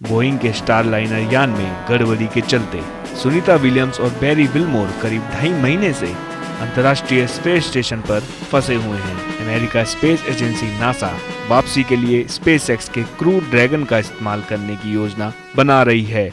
Boeing के Starliner यान में गड़बड़ी के चलते सुनीता विलियम्स और बैरी विल्मोर करीब 2.5 महीने से अंतर्राष्ट्रीय स्पेस स्टेशन पर फंसे हुए हैं। अमेरिका स्पेस एजेंसी नासा वापसी के लिए स्पेसएक्स के क्रू ड्रैगन का इस्तेमाल करने की योजना बना रही है,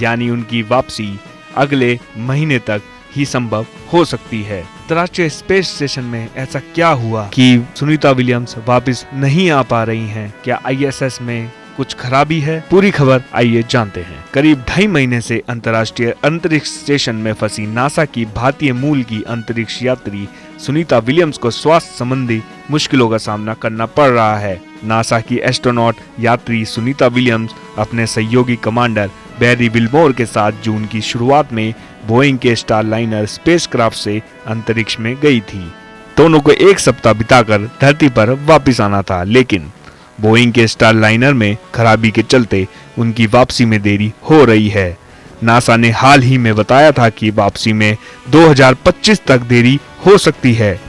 यानी उनकी वापसी अगले महीने तक ही संभव हो सकती है। अंतर्राष्ट्रीय स्पेस स्टेशन में ऐसा क्या हुआ कि सुनीता विलियम्स वापस नहीं आ पा रही हैं? क्या आईएसएस में कुछ खराबी है? पूरी खबर आइए जानते हैं। करीब 2.5 महीने से अंतर्राष्ट्रीय अंतरिक्ष स्टेशन में फंसी नासा की भारतीय मूल की अंतरिक्ष यात्री सुनीता विलियम्स को स्वास्थ्य संबंधी मुश्किलों का सामना करना पड़ रहा है। नासा की एस्ट्रोनॉट यात्री सुनीता विलियम्स अपने सहयोगी कमांडर बैरी विल्मोर के साथ जून की शुरुआत में बोइंग के स्टारलाइनर स्पेसक्राफ्ट से अंतरिक्ष में गई थी। दोनों को एक सप्ताह बिताकर धरती पर वापस आना था, लेकिन बोइंग के स्टारलाइनर में खराबी के चलते उनकी वापसी में देरी हो रही है। नासा ने हाल ही में बताया था कि वापसी में 2025 तक देरी हो सकती है।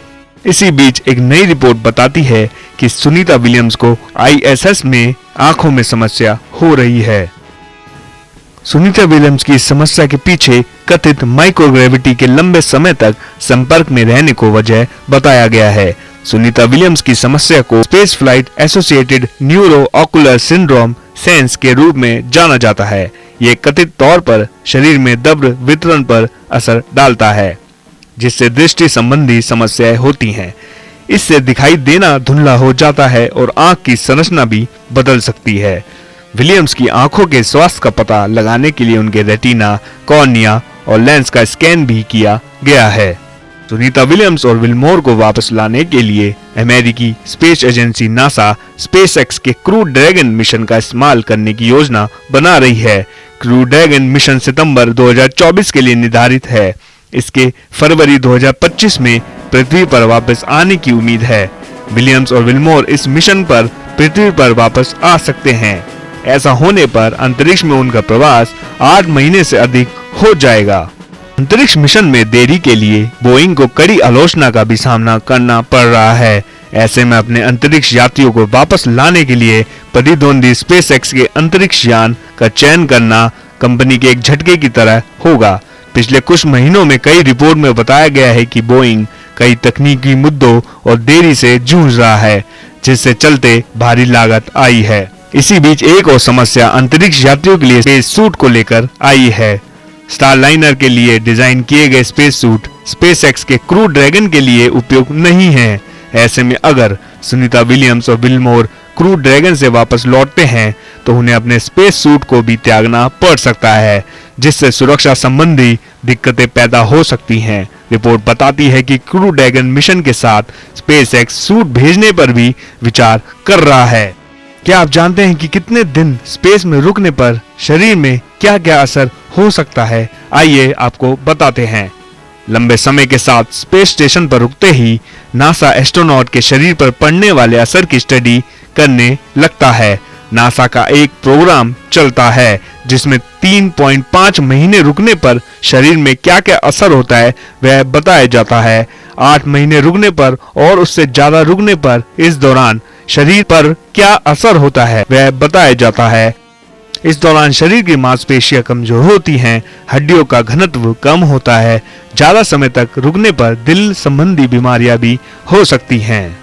इसी बीच एक नई रिपोर्ट बताती है कि सुनीता विलियम्स को आईएसएस में आंखों में समस्या हो रही है। सुनीता विलियम्स की समस्या के पीछे कथित माइक्रोग्रेविटी के लंबे समय तक संपर्क में रहने को वजह बताया गया है। सुनीता विलियम्स की समस्या को space flight associated neuro ocular syndrome sense के रूप में जाना जाता है। ये कथित तौर पर शरीर में द्रव्य वितरण पर असर डालता है, जिससे दृष्टि संबंधी समस्याएं होती हैं। इससे दिखाई देना धुंधला हो जाता है और आंख की संरचना भी बदल सकती है। विलियम्स की आंखों के स्वास्थ्य का पता लगाने के लिए उनके रेटिना, कॉर्निया और लेंस का स्कैन भी किया गया है। सुनीता विलियम्स और विल्मोर को वापस लाने के लिए अमेरिकी स्पेस एजेंसी नासा स्पेसएक्स के क्रू ड्रैगन मिशन का इस्तेमाल करने की योजना बना रही है। क्रू ड्रैगन मिशन सितंबर 2024 के लिए निर्धारित है। इसके फरवरी 2025 में पृथ्वी पर वापस आने की उम्मीद है। विलियम्स और विल्मोर इस मिशन पर पृथ्वी पर वापस आ सकते हैं। ऐसा होने पर अंतरिक्ष में उनका प्रवास 8 महीने से अधिक हो जाएगा। अंतरिक्ष मिशन में देरी के लिए बोइंग को कड़ी आलोचना का भी सामना करना पड़ रहा है। ऐसे में अपने अंतरिक्ष यात्रियों को वापस लाने के लिए प्रतिद्वंदी स्पेसएक्स के अंतरिक्ष यान का चयन करना कंपनी के एक झटके की तरह होगा। पिछले कुछ महीनों में कई रिपोर्ट में बताया गया है कि बोइंग कई तकनीकी मुद्दों और देरी से जूझ रहा है, जिससे चलते भारी लागत आई है। इसी बीच एक और समस्या अंतरिक्ष यात्रियों के लिए स्पेस सूट को लेकर आई है। स्टारलाइनर के लिए डिजाइन किए गए स्पेस सूट स्पेसएक्स के क्रू ड्रैगन के लिए उपयुक्त नहीं है। ऐसे में अगर सुनीता विलियम्स और विल्मोर क्रू ड्रैगन से वापस लौटते हैं तो उन्हें अपने स्पेस सूट को भी त्यागना पड़ सकता है, जिससे सुरक्षा संबंधी दिक्कतें पैदा हो सकती हैं। रिपोर्ट बताती है कि क्रू ड्रैगन मिशन के साथ स्पेसएक्स सूट भेजने पर भी विचार कर रहा है। क्या आप जानते हैं कि कितने दिन स्पेस में रुकने पर शरीर में क्या क्या असर हो सकता है? आइए आपको बताते हैं। लंबे समय के साथ स्पेस स्टेशन पर रुकते ही नासा एस्ट्रोनॉट के शरीर पर पड़ने वाले असर की स्टडी करने लगता है। नासा का एक प्रोग्राम चलता है जिसमें 3.5 महीने रुकने पर शरीर में क्या क्या असर होता है वह बताया जाता है। 8 महीने रुकने पर और उससे ज्यादा रुकने पर इस दौरान शरीर पर क्या असर होता है वह बताया जाता है। इस दौरान शरीर की मांसपेशियां कमजोर होती हैं, हड्डियों का घनत्व कम होता है। ज्यादा समय तक रुकने पर दिल संबंधी बीमारियां भी हो सकती हैं।